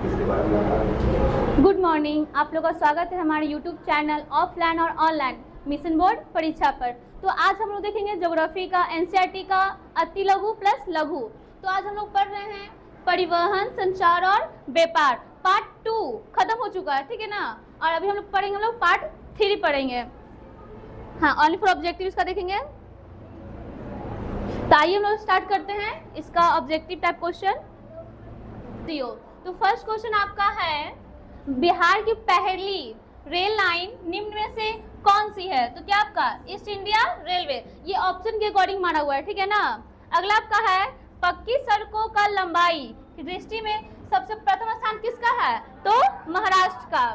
Good morning, आप लोगों का स्वागत है हमारे यूट्यूब चैनल ऑफलाइन और ऑनलाइन मिशन बोर्ड परीक्षा पर। तो आज हम लोग देखेंगे ज्योग्राफी का एनसीईआरटी का अति लघु प्लस लघु। तो आज हम लोग पढ़ रहे हैं परिवहन, संचार और व्यापार। पार्ट 2 खत्म हो चुका है, ठीक है ना। और अभी हम लोग पढ़ेंगे, हम लोग पार्ट 3 पढ़ेंगे। हाँ, ओनली फॉर ऑब्जेक्टिव का देखेंगे। तो आइए हम लोग स्टार्ट करते हैं इसका ऑब्जेक्टिव टाइप क्वेश्चन। तो फर्स्ट क्वेश्चन आपका है, बिहार की पहली रेल लाइन निम्न में से कौन सी है? तो क्या आपका ईस्ट इंडिया रेलवे, ये ऑप्शन के अकॉर्डिंग माना हुआ है, ठीक है ना। अगला आपका है, पक्की सड़कों का लंबाई की दृष्टि में सबसे प्रथम स्थान किसका है? तो महाराष्ट्र का।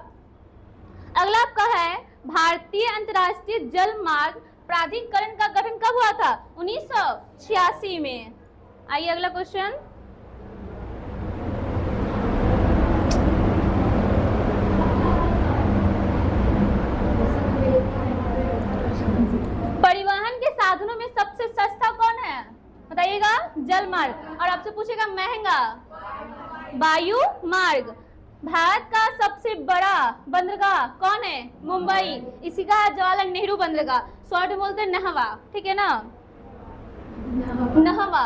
अगला आपका है, भारतीय अंतर्राष्ट्रीय जल मार्ग प्राधिकरण का गठन कब हुआ था? 1986 में। आइए अगला क्वेश्चन। परिवहन के साधनों में सबसे सस्ता कौन है? बताइएगा। जल मार्ग। और आपसे पूछेगा महंगा, वायु मार्ग। भारत का सबसे बड़ा बंदरगाह कौन है? मुंबई। इसी का है जवाहरलाल नेहरू बंदरगाह, शॉर्ट में बोलते हैं नहवा, ठीक है ना, नहवा।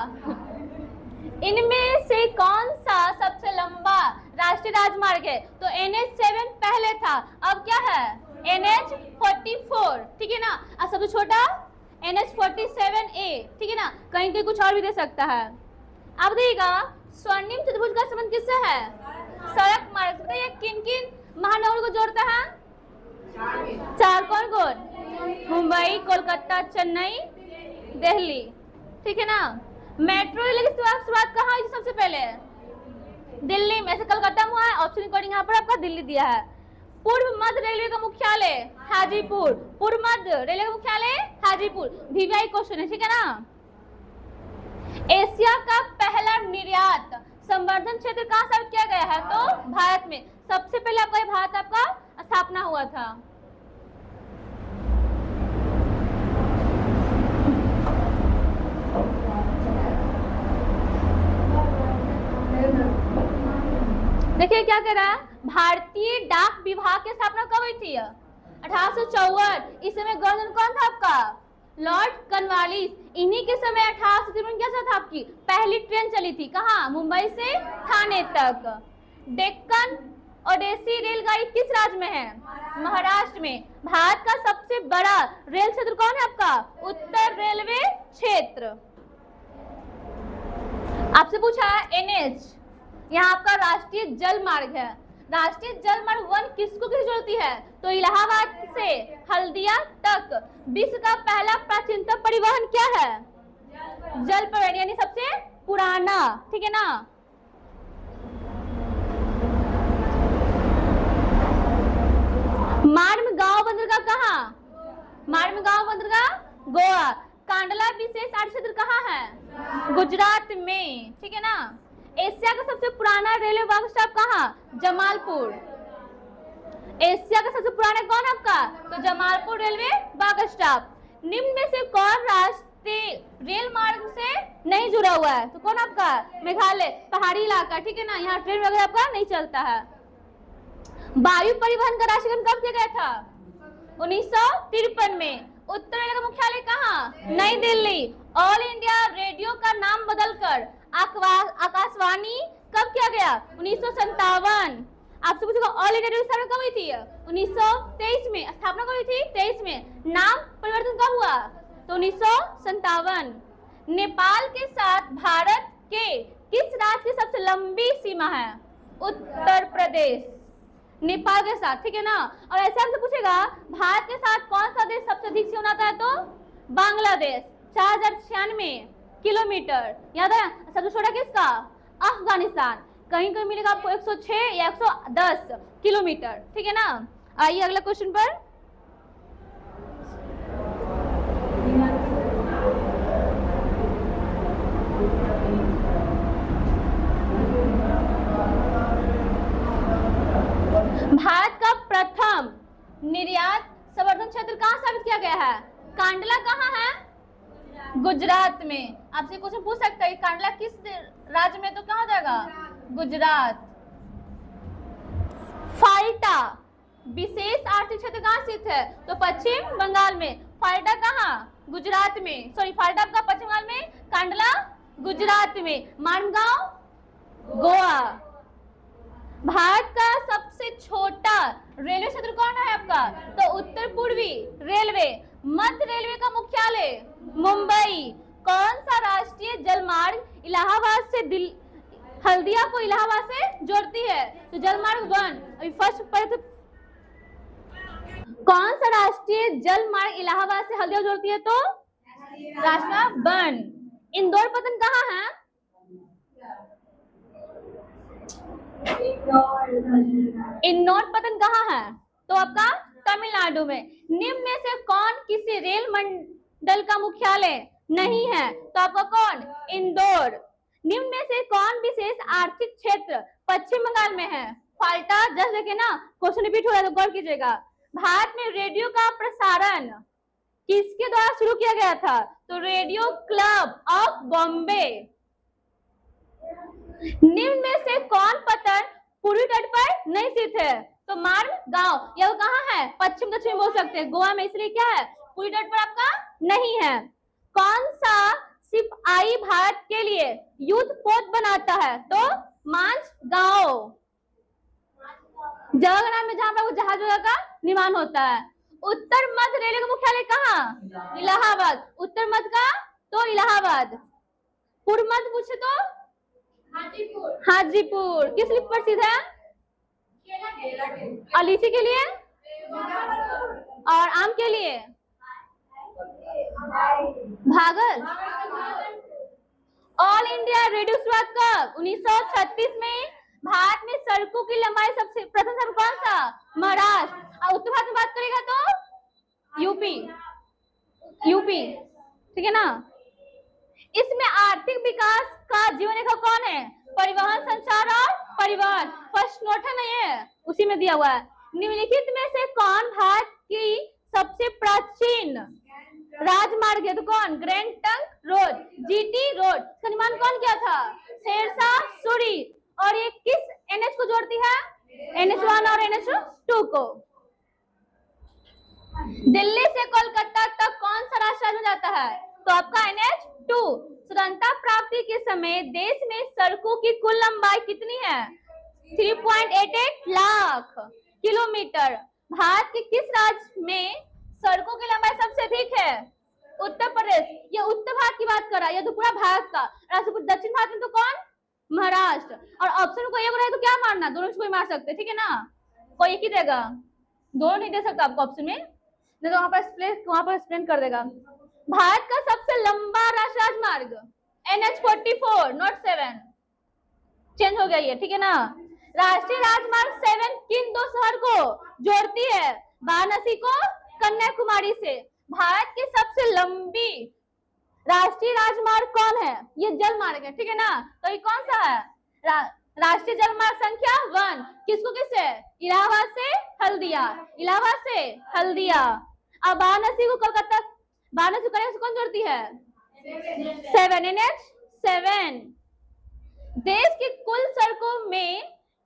इनमें से कौन सा सबसे लंबा राष्ट्रीय राजमार्ग है? तो NH7 पहले था, अब क्या है? NH44, ठीक है ना। और सबसे छोटा NH47A, ठीक है ना। कहीं कहीं कुछ और भी दे सकता है। अब देखिएगा, स्वर्णिम चतुर्भुज का संबंध किससे है? सड़क मार्ग। बताइए किन किन महानगरों को जोड़ता है? चार। कौन कौन? मुंबई, कोलकाता, चेन्नई, दिल्ली, ठीक है ना। मेट्रो रेल की शुरुआत कहाँ हुई सबसे पहले? दिल्ली में। ऐसे कलकत्ता में हुआ है, ऑप्शन अकॉर्डिंग यहाँ पर आपका दिल्ली दिया है। पूर्व मध्य रेलवे का मुख्यालय हाजीपुर। पूर्व मध्य रेलवे का मुख्यालय हाजीपुर। VVI क्वेश्चन है, ठीक है ना। एशिया का पहला निर्यात संवर्धन क्षेत्र कहाँ स्थापित किया गया है? तो भारत में। सबसे पहले आपका भारत आपका स्थापना हुआ था। देखिए क्या कह रहा है, भारतीय डाक विभाग की स्थापना कब हुई थी? 1854। इस समय गवर्नर कौन था आपका? Lord Cornwallis. इन्हीं के समय 1853 क्या था आपकी पहली ट्रेन चली थी, कहाँ? मुंबई से थाने तक। डेक्कन ओडेसी रेलगाड़ी किस राज्य में है? महाराष्ट्र में। भारत का सबसे बड़ा रेल क्षेत्र कौन है आपका? उत्तर रेलवे क्षेत्र। आपसे पूछा है NH, यहाँ आपका राष्ट्रीय जल मार्ग है। राष्ट्रीय जल मार्ग 1 किसको किस जोड़ती है? तो इलाहाबाद से हल्दिया तक विश्व का पहला प्राचीनतम परिवहन क्या है? जल परिवहन, यानी सबसे पुराना, ठीक है ना। मार्मगांव बंदरगाह कहाँ? मार्मगांव बंदरगाह गोवा। कांडला विशेष आर्थिक क्षेत्र कहाँ है? गुजरात में, ठीक है ना। एशिया का सबसे पुराना रेलवे बस स्टॉप कहाँ? जमालपुर। एशिया का सबसे पुराना कौन आपका? तो जमालपुर रेलवे बस स्टॉप। निम्न में से कौन राष्ट्रीय रेल मार्ग से नहीं जुड़ा हुआ है? तो कौन आपका? मेघालय, पहाड़ी इलाका, ठीक है ना, यहाँ ट्रेन वगैरह आपका नहीं चलता है। वायु परिवहन का राष्ट्रीयकरण कब किया गया था? 1953 में। उत्तर रेलवे का मुख्यालय कहाँ? नई दिल्ली। ऑल इंडिया रेडियो का नाम बदलकर आकाशवाणी कब किया गया? 1957। आपसे पूछेगा ऑल इंडिया रेडियो स्थापना कब हुई थी? 1923 में। स्थापना कब हुई थी? 23 में। नाम परिवर्तन कब हुआ? तो 1957। नेपाल के साथ भारत के किस राज्य की सबसे लंबी सीमा है? उत्तर प्रदेश। नेपाल के साथ, ठीक है ना। और ऐसे आपसे पूछेगा भारत के साथ कौन सा देश सबसे अधिक सीमा बनाता है? तो बांग्लादेश, 4096 किलोमीटर। याद है। सबसे छोटा किसका? अफगानिस्तान। कहीं कहीं मिलेगा आपको 106 या 110 किलोमीटर, ठीक है ना। आइए अगला क्वेश्चन पर। भारत का प्रथम निर्यात संवर्धन क्षेत्र कहाँ स्थापित किया गया है? कांडला कहाँ है? गुजरात में। आपसे क्वेश्चन पूछ सकता है कांडला किस राज्य में? तो कहाँ जाएगा? गुजरात। फाल्टा विशेष आर्थिक क्षेत्र कहाँ स्थित है? तो पश्चिम बंगाल में। फाल्टा कहाँ? गुजरात में। सॉरी, फाल्टा आपका पश्चिम बंगाल में, कांडला गुजरात में, मारगांव गोवा। भारत का सबसे छोटा रेलवे क्षेत्र कौन है आपका? तो उत्तर पूर्वी रेलवे। मध्य रेलवे का मुख्यालय मुंबई। कौन सा राष्ट्रीय जलमार्ग इलाहाबाद से हल्दिया को इलाहाबाद से जोड़ती है? तो जलमार्ग 1। अभी फर्स्ट पर तो कौन सा राष्ट्रीय जलमार्ग इलाहाबाद से हल्दिया जोड़ती है? तो राष्ट्रीय 1। इंदौर पतन कहाँ है? इंदौर पतन कहाँ है? तो आपका तमिलनाडु में। निम्न में से कौन किसी रेल मंडल का मुख्यालय नहीं है? तो आपका कौन? इंदौर। निम्न में से कौन विशेष आर्थिक क्षेत्र पश्चिम बंगाल में है? फाल्टा। जस्ट देखिए ना, क्वेश्चन रिपीट हो रहा है तो गौर कीजिएगा। भारत में रेडियो का प्रसारण किसके द्वारा शुरू किया गया था? तो रेडियो क्लब ऑफ बॉम्बे। निम्न में से कौन पतन पूर्वी तट पर नहीं स्थित है? तो मारगांव। यह कहाँ है? पश्चिम दक्षिण बोल सकते हैं, गोवा में। इसलिए क्या है? पूर्वी तट पर आपका नहीं है। कौन सा सिपाही भारत के लिए युद्ध पोत बनाता है? तो मांझगांव। जगह नाम में जहां पर जहाज का निर्माण होता है। उत्तर मध्य रेलवे का मुख्यालय कहाँ? इलाहाबाद। उत्तर मध्य का तो इलाहाबाद। पूर्व मध्य पूछे तो हाजीपुर। किस लिए प्रसिद्ध है? और लीची के लिए और आम के लिए भागल। ऑल इंडिया रेडियो शुरुआत कब? 1936 में। भारत में सड़कों की लंबाई सबसे प्रथम शहर कौन सा? महाराष्ट्र। और उत्तर भारत में बात करेगा तो यूपी। ठीक है ना। इसमें आर्थिक विकास का जीवन रेखा कौन है? परिवहन, संचार और परिवहन। फर्स्ट नोट है ना, ये उसी में दिया हुआ है। निम्नलिखित में से कौन भारत की सबसे प्राचीन राजमार्ग है? तो कौन? Grand trunk road, GT road. इसका निर्माण कौन किया था? शेरशाह सूरी। और ये किस एनएच को जोड़ती है? NH1 और NH2 को। दिल्ली से कोलकाता तक कौन सा रास्ता में जाता है? तो आपका NH2। स्वतंत्रता प्राप्ति के समय देश में सड़कों की कुल लंबाई कितनी है? 3.88 लाख किलोमीटर। भारत के किस राज्य में सड़कों की लंबाई सबसे अधिक है? उत्तर प्रदेश। ये उत्तर भारत की बात कर रहा है, ये तो पूरा भारत का। दक्षिण भारत में तो कौन? महाराष्ट्र। और ऑप्शन को एक रहे तो क्या मारना? दोनों से कोई मार सकते, ठीक है ना। कोई एक ही देगा, दोनों नहीं दे सकता आपको ऑप्शन में, नहीं तो वहां पर एक्सप्लेन कर देगा। भारत का सबसे लंबा राष्ट्रीय राजमार्ग NH44 नॉट 7 चेंज हो गया ये, ठीक है ना। राष्ट्रीय राजमार्ग 7 किन दो शहर को जोड़ती है? वाराणसी को कन्याकुमारी से। भारत की सबसे लंबी राष्ट्रीय राजमार्ग कौन है? ये जल मार्ग है, ठीक है ना। तो ये कौन सा है? राष्ट्रीय जलमार्ग संख्या 1। किसको किससे? इलाहाबाद से हल्दिया। इलाहाबाद से हल्दिया। अब वाराणसी को कोलकाता, वाराणसी को कौन जोड़ती है? 7 NH7। देश की कुल सड़कों में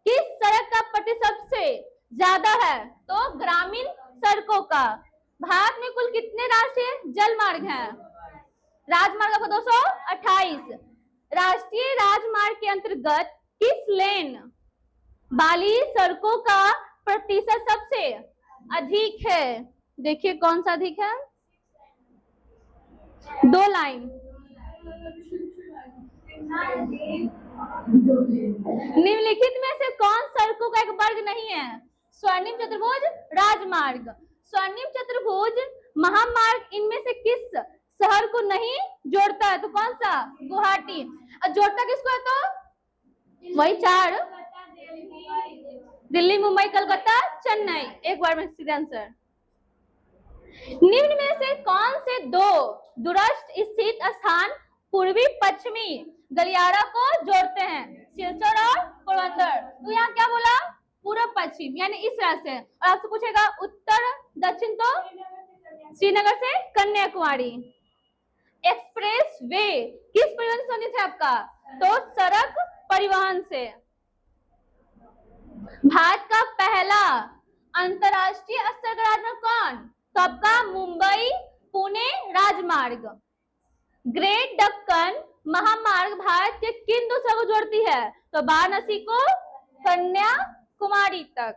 किस सड़क का प्रतिशत सबसे ज्यादा है? तो ग्रामीण सड़कों का। भारत में कुल कितने राष्ट्रीय जल मार्ग हैं? राजमार्ग का 228। राष्ट्रीय राजमार्ग के अंतर्गत किस लेन वाली सड़कों का प्रतिशत सबसे अधिक है? देखिए कौन सा अधिक है? 2 लाइन। निम्नलिखित में से कौन सड़कों का एक वर्ग नहीं है? स्वर्णिम चतुर्भुज राजमार्ग। स्वर्णिम चतुर्भुज महामार्ग इनमें से किस शहर को नहीं जोड़ता है? तो कौन सा? गुवाहाटी। और जोड़ता किसको है? तो वही 4, दिल्ली, मुंबई, कलकत्ता, चेन्नई। एक बार में सीधा आंसर। निम्न में से कौन से दो दूरस्थ स्थित स्थान पूर्वी पश्चिमी गलियारा को जोड़ते हैं? सिलचर और पोरबंदर। तो यहाँ क्या बोला? पूर्व पश्चिम, यानी इस तरह से। और आपसे पूछेगा उत्तर दक्षिण, तो श्रीनगर से कन्याकुमारी। एक्सप्रेस वे किस परिवहन से संबंधित है आपका? तो सड़क परिवहन से। भारत का पहला पहला अंतरराष्ट्रीय स्तर का राजमार्ग कौन? तो आपका मुंबई पुणे राजमार्ग। ग्रेट दक्कन महामार्ग भारत के किन दो शहरों को जोड़ती है? तो वाराणसी को कन्याकुमारी तक।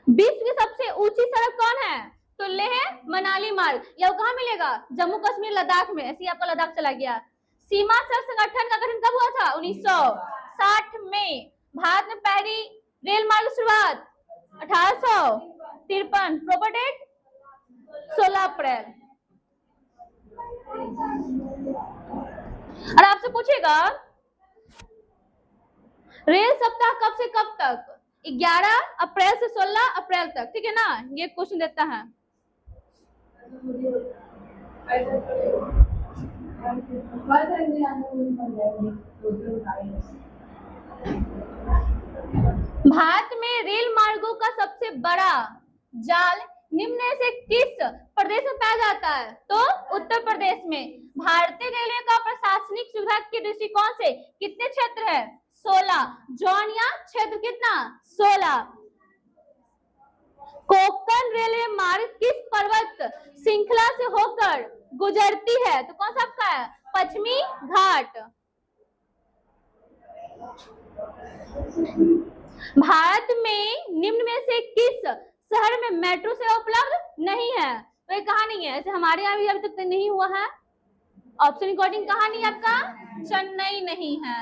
विश्व की सबसे ऊंची सड़क कौन है? तो लेह मनाली मार्ग। यह कहाँ मिलेगा? जम्मू कश्मीर लद्दाख में। ऐसे ही आपका लद्दाख चला गया। सीमा सड़क संगठन का गठन कब हुआ था? 1960 में। भारत में पहली रेल मार्ग की शुरुआत 1853। प्रॉपर डेट 16 अप्रैल। और आपसे पूछेगा रेल सप्ताह कब से कब तक? 11 अप्रैल से 16 अप्रैल तक, ठीक है ना? ये क्वेश्चन देता है। भारत में रेल मार्गों का सबसे बड़ा जाल निम्न में से किस प्रदेश में पाया जाता है? तो उत्तर प्रदेश में। भारतीय रेलवे का प्रशासनिक सुविधा के दृष्टिकोण से कितने क्षेत्र है? 16। जोन या क्षेत्र कितना? 16। कोंकण रेलवे मार्ग किस पर्वत श्रृंखला से होकर गुजरती है? तो कौन सा आपका है? पश्चिमी घाट। भारत में निम्न में से किस शहर में मेट्रो सेवा उपलब्ध नहीं है? तो ये कहाँ नहीं है? ऐसे हमारे यहाँ भी अभी तक नहीं हुआ है। ऑप्शन अकॉर्डिंग कहाँ नहीं है आपका? चेन्नई नहीं है।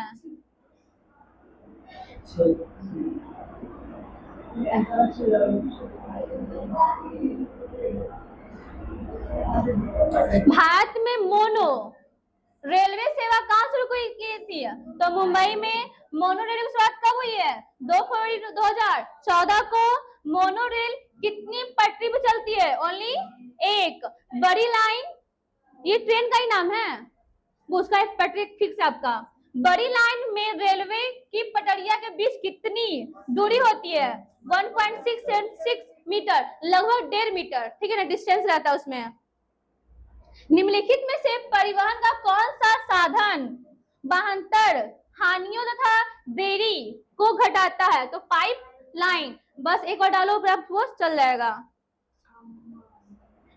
भारत में मोनो रेलवे सेवा कहाँ शुरू की थी? तो मुंबई में मोनो रेल की शुरुआत कब हुई है? 2 फरवरी 2014 को। मोनो रेल कितनी पटरी पर चलती है? ओनली एक। बड़ी लाइन ये ट्रेन का ही नाम है, उसका पटरी फिक्स है आपका। बड़ी लाइन में रेलवे की पटरिया के बीच कितनी दूरी होती है? 1.676 मीटर, लगभग 1.5 मीटर, ठीक है ना? डिस्टेंस रहता है उसमें। निम्नलिखित में से परिवहन का कौन सा साधन वाहनतर हानियों तथा देरी को घटाता है? तो पाइप लाइन। बस एक बार डालो वो चल जाएगा।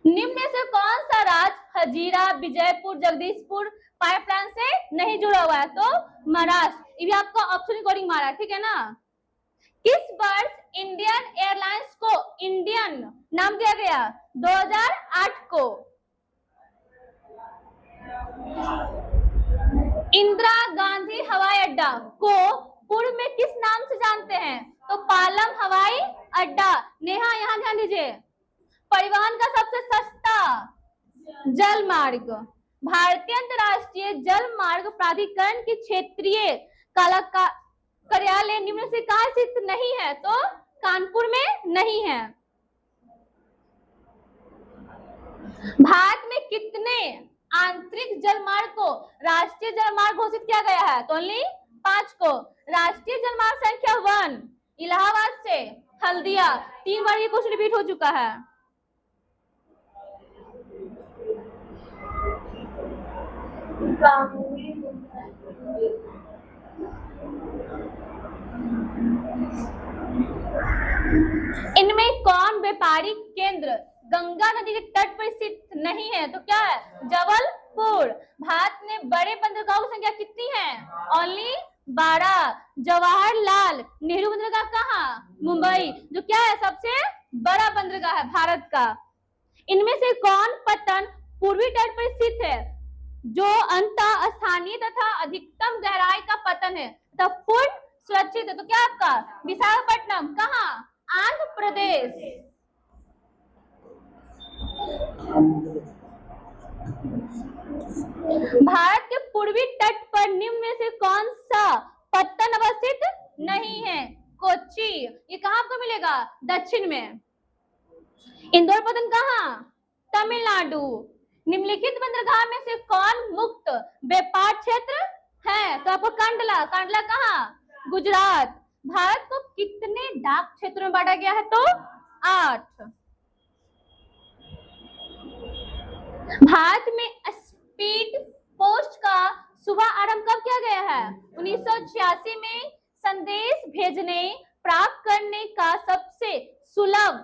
निम्न में से कौन सा राज्य हजीरा, विजयपुर, जगदीशपुर पाइपलाइन से नहीं जुड़ा हुआ है? तो महाराष्ट्र। ये भी आपको ऑप्शन अकॉर्डिंग मारा, ठीक है ना? किस वर्ष इंडियन एयरलाइंस को इंडियन नाम दिया गया? 2008 को। इंदिरा गांधी हवाई अड्डा को पूर्व में किस नाम से जानते हैं? तो पालम हवाई अड्डा। नेहा यहाँ ध्यान दीजिए। परिवहन का सबसे सस्ता जल मार्ग। भारतीय अंतरराष्ट्रीय जल मार्ग प्राधिकरण के क्षेत्रीय कार्यालय निम्न से कहाँ स्थित नहीं है? तो कानपुर में नहीं है। भारत में कितने आंतरिक जलमार्ग को राष्ट्रीय जलमार्ग घोषित किया गया है? तो ओनली 5 को। राष्ट्रीय जलमार्ग संख्या 1 इलाहाबाद से हल्दिया। 3 बार ये क्वेश्चन रिपीट हो चुका है। इनमें कौन व्यापारिक केंद्र गंगा नदी के तट पर स्थित नहीं है? तो क्या है? जबलपुर। भारत में बड़े बंदरगाहों की संख्या कितनी है? ओनली 12। जवाहरलाल नेहरू बंदरगाह कहाँ? मुंबई, जो क्या है? सबसे बड़ा बंदरगाह है भारत का। इनमें से कौन पत्तन पूर्वी तट पर स्थित है जो अंतः स्थानीय तथा अधिकतम गहराई का पतन है तथा पूर्ण सुरक्षित है? तो क्या आपका? विशाखापट्टनम। कहाँ? आंध्र प्रदेश। भारत के पूर्वी तट पर निम्न में से कौन सा पत्तन अवस्थित नहीं है? कोच्चि। ये कहाँ आपको मिलेगा? दक्षिण में। इंदौर पत्तन कहाँ? तमिलनाडु। निम्नलिखित बंदरगाह में से कौन मुक्त व्यापार क्षेत्र है? तो आपको कांडला। कांडला कहाँ? गुजरात। भारत को कितने डाक क्षेत्रों में बांटा गया है? तो 8। भारत में स्पीड पोस्ट का शुभ आरंभ कब किया गया है? 1986 में। संदेश भेजने, प्राप्त करने का सबसे सुलभ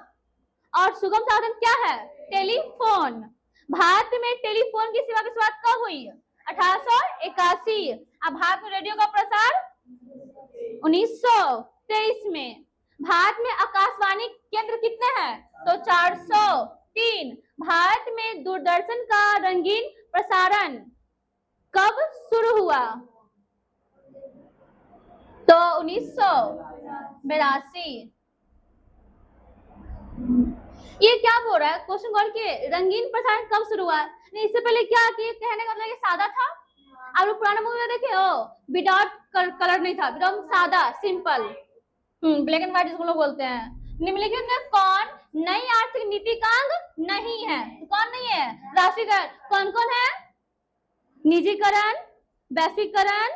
और सुगम साधन क्या है? टेलीफोन। भारत में टेलीफोन की सेवा की शुरुआत कब हुई? 1881। अब भारत में रेडियो का प्रसार 1923 में। भारत में आकाशवाणी केंद्र कितने हैं? तो 403। भारत में दूरदर्शन का रंगीन प्रसारण कब शुरू हुआ? तो 1982। ये क्या बोल रहा है क्वेश्चन गौर के, रंगीन प्रसारण कब शुरू हुआ? नहीं, इससे पहले क्या कि कहने का मतलब ये सादा था। आप लोग पुराना मूवी में देखे हो, विदाउट कलर नहीं था, एकदम सादा सिंपल, ब्लैक एंड व्हाइट जिसको लोग बोलते हैं। निम्नलिखित में कौन नई आर्थिक नीति का अंग नहीं है? कौन नहीं है? राष्ट्रीयकरण। कौन कौन है? निजीकरण, वैश्वीकरण,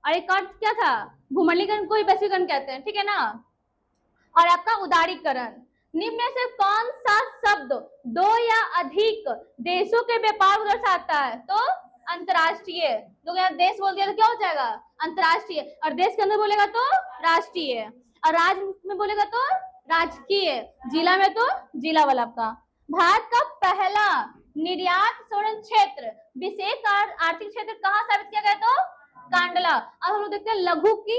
और एक और क्या था? भूमंडलीकरण को ही वैश्वीकरण कहते हैं, ठीक है ना। और आपका उदारीकरण। निम्न में से कौन सा शब्द दो या अधिक देशों के व्यापार को दर्शाता है? तो अंतरराष्ट्रीय। तो यहाँ देश बोल दिया तो क्या हो जाएगा? अंतरराष्ट्रीय। और देश के अंदर बोलेगा तो राष्ट्रीय, और राज्य में बोलेगा तो राजकीय, जिला में तो जिला वाला आपका। भारत का पहला निर्यात संवर्धन क्षेत्र, विशेष आर्थिक क्षेत्र कहाँ स्थापित किया गया? तो कांडला। अब हम लोग देखते हैं लघु की